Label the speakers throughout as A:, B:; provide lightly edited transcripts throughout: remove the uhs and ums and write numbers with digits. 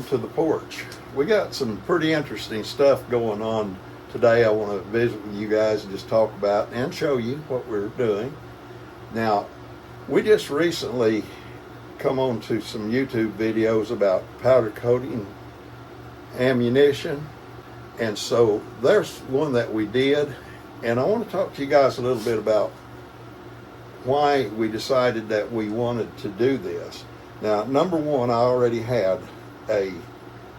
A: welcome to the porch. We got some pretty interesting stuff going on today. I want to visit with you guys and just talk about and show you what we're doing. Now, we just recently come on to some YouTube videos about powder coating ammunition, and so there's one that we did, and I want to talk to you guys a little bit about why we decided that we wanted to do this. Now, number one, I already had a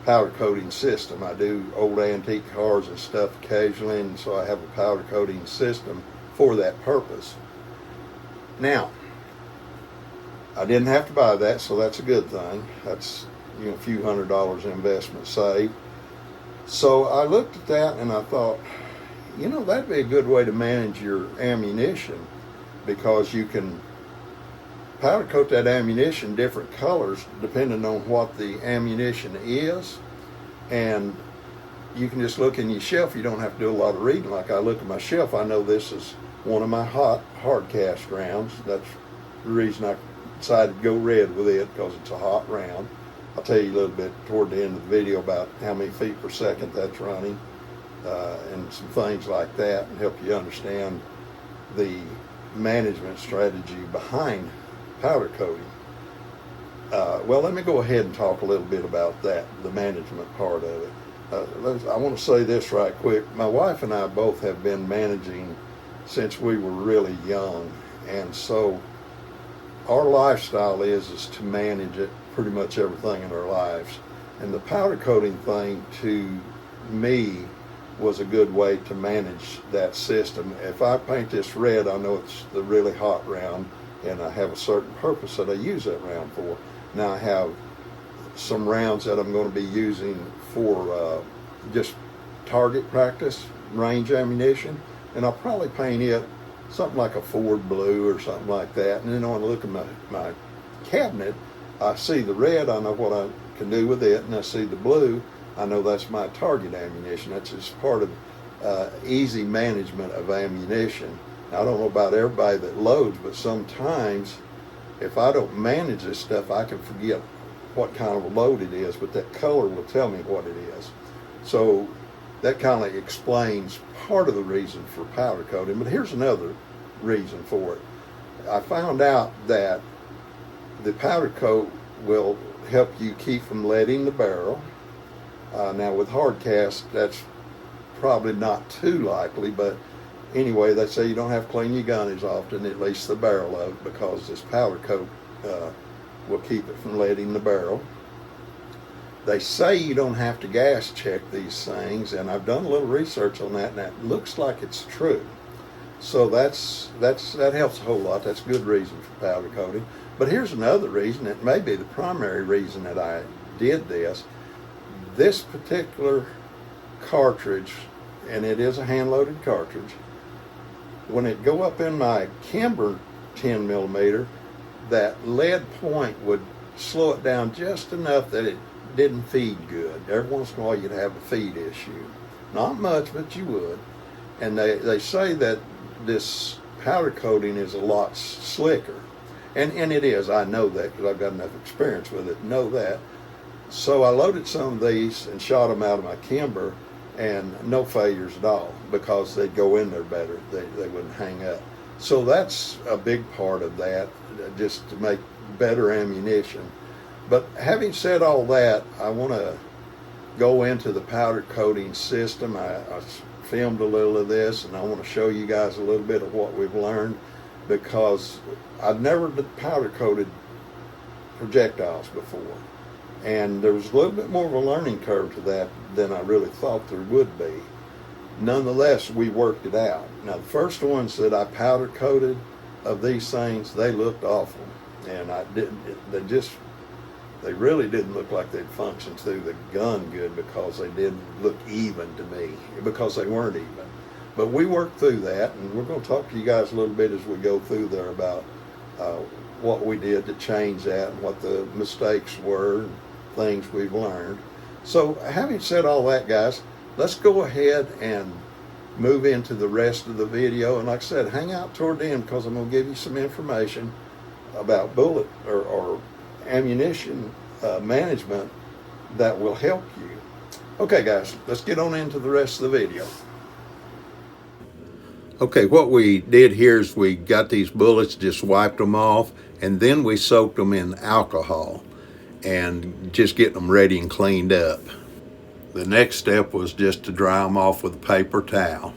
A: powder coating system. I do old antique cars and stuff occasionally, and so I have a powder coating system for that purpose. Now, I didn't have to buy that, so that's a good thing. That's a few $100 investment saved. So I looked at that and I thought, that'd be a good way to manage your ammunition, because you can powder coat that ammunition different colors depending on what the ammunition is, and you can just look in your shelf. You don't have to do a lot of reading. Like I look at my shelf, I know this is one of my hot hard cast rounds. That's the reason I decided to go red with it, because it's a hot round. I'll tell you a little bit toward the end of the video about how many feet per second that's running, and some things like that, and help you understand the management strategy behind powder coating. Well, let me go ahead and talk a little bit about that, the management part of it. I want to say this right quick. My wife and I both have been managing since we were really young, and so our lifestyle is to manage it, pretty much everything in our lives. And the powder coating thing, to me, was a good way to manage that system. If I paint this red, I know it's the really hot round, and I have a certain purpose that I use that round for. Now I have some rounds that I'm going to be using for just target practice, range ammunition, and I'll probably paint it something like a Ford blue or something like that. And then when I look at my cabinet, I see the red, I know what I can do with it, and I see the blue, I know that's my target ammunition. That's just part of easy management of ammunition. Now, I don't know about everybody that loads, but sometimes if I don't manage this stuff, I can forget what kind of a load it is, but that color will tell me what it is. So that kind of explains part of the reason for powder coating. But here's another reason for it. I found out that the powder coat will help you keep from leading the barrel. Now with hard cast, that's probably not too likely, but anyway, they say you don't have to clean your gun as often, at least the barrel of it, because this powder coat will keep it from leading the barrel. They say you don't have to gas check these things, and I've done a little research on that, and that looks like it's true. So that helps a whole lot. That's a good reason for powder coating. But here's another reason. It may be the primary reason that I did this. This particular cartridge, and it is a hand-loaded cartridge, when it go up in my Kimber 10 millimeter, that lead point would slow it down just enough that it didn't feed good. Every once in a while you'd have a feed issue. Not much, but you would. And they say that this powder coating is a lot slicker. And it is. I know that because I've got enough experience with it to know that. So I loaded some of these and shot them out of my Kimber, and no failures at all, because they'd go in there better. They wouldn't hang up. So that's a big part of that, just to make better ammunition. But having said all that, I want to go into the powder coating system. I filmed a little of this, and I want to show you guys a little bit of what we've learned, because I've never powder coated projectiles before. And there was a little bit more of a learning curve to that than I really thought there would be. Nonetheless, we worked it out. Now, the first ones that I powder coated of these things, they looked awful. And they really didn't look like they'd function through the gun good, because they didn't look even to me, because they weren't even. But we worked through that, and we're going to talk to you guys a little bit as we go through there about what we did to change that, and what the mistakes were, and things we've learned. So having said all that, guys, let's go ahead and move into the rest of the video. And like I said, hang out toward the end, because I'm going to give you some information about bullet or ammunition management that will help you. Okay guys, let's get on into the rest of the video. Okay, what we did here is we got these bullets, just wiped them off, and then we soaked them in alcohol and just getting them ready and cleaned up. The next step was just to dry them off with a paper towel.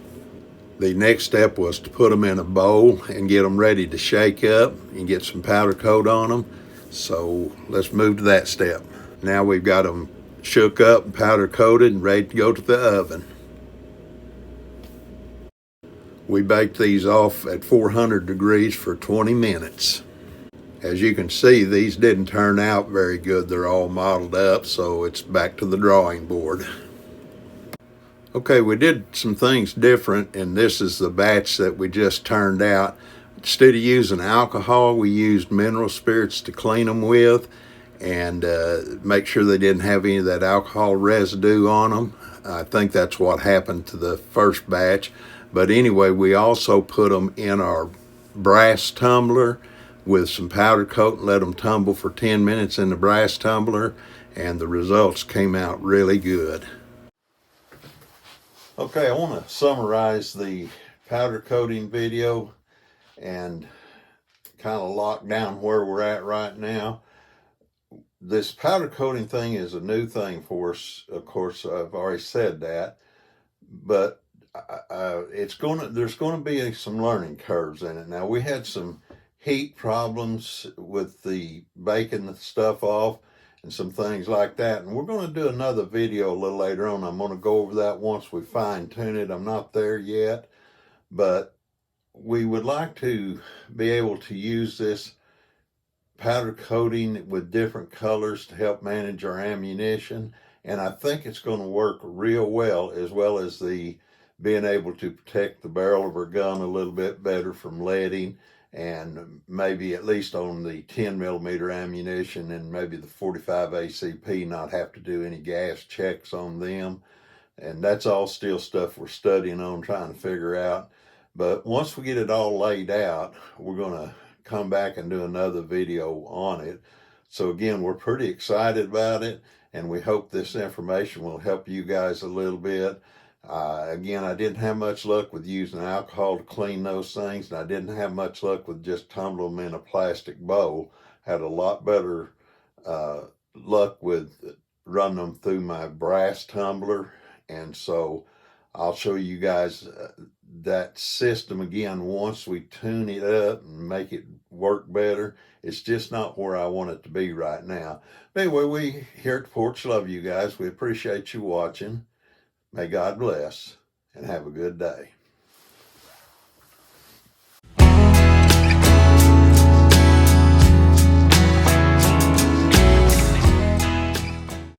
A: The next step was to put them in a bowl and get them ready to shake up and get some powder coat on them. So let's move to that step. Now we've got them shook up and powder coated and ready to go to the oven. We baked these off at 400 degrees for 20 minutes. As you can see, these didn't turn out very good. They're all mottled up, so it's back to the drawing board. Okay, we did some things different, and this is the batch that we just turned out. Instead of using alcohol, we used mineral spirits to clean them with and make sure they didn't have any of that alcohol residue on them. I think that's what happened to the first batch. But anyway, we also put them in our brass tumbler with some powder coat and let them tumble for 10 minutes in the brass tumbler, and the results came out really good. Okay, I want to summarize the powder coating video and kind of lock down where we're at right now. This powder coating thing is a new thing for us. Of course, I've already said that, but there's going to be some learning curves in it. Now, we had some heat problems with the baking the stuff off and some things like that, and we're going to do another video a little later on. I'm going to go over that once we fine tune it. I'm not there yet, but we would like to be able to use this powder coating with different colors to help manage our ammunition, and I think it's going to work real well as the being able to protect the barrel of our gun a little bit better from leading, and maybe at least on the 10 millimeter ammunition and maybe the 45 ACP not have to do any gas checks on them. And that's all still stuff we're studying on, trying to figure out. But once we get it all laid out, we're going to come back and do another video on it. So again, we're pretty excited about it, and we hope this information will help you guys a little bit. Again, I didn't have much luck with using alcohol to clean those things, and I didn't have much luck with just tumbling them in a plastic bowl. Had a lot better luck with running them through my brass tumbler, and so I'll show you guys that system again once we tune it up and make it work better. It's just not where I want it to be right now. But anyway, we here at the Porch love you guys. We appreciate you watching. May God bless and have a good day.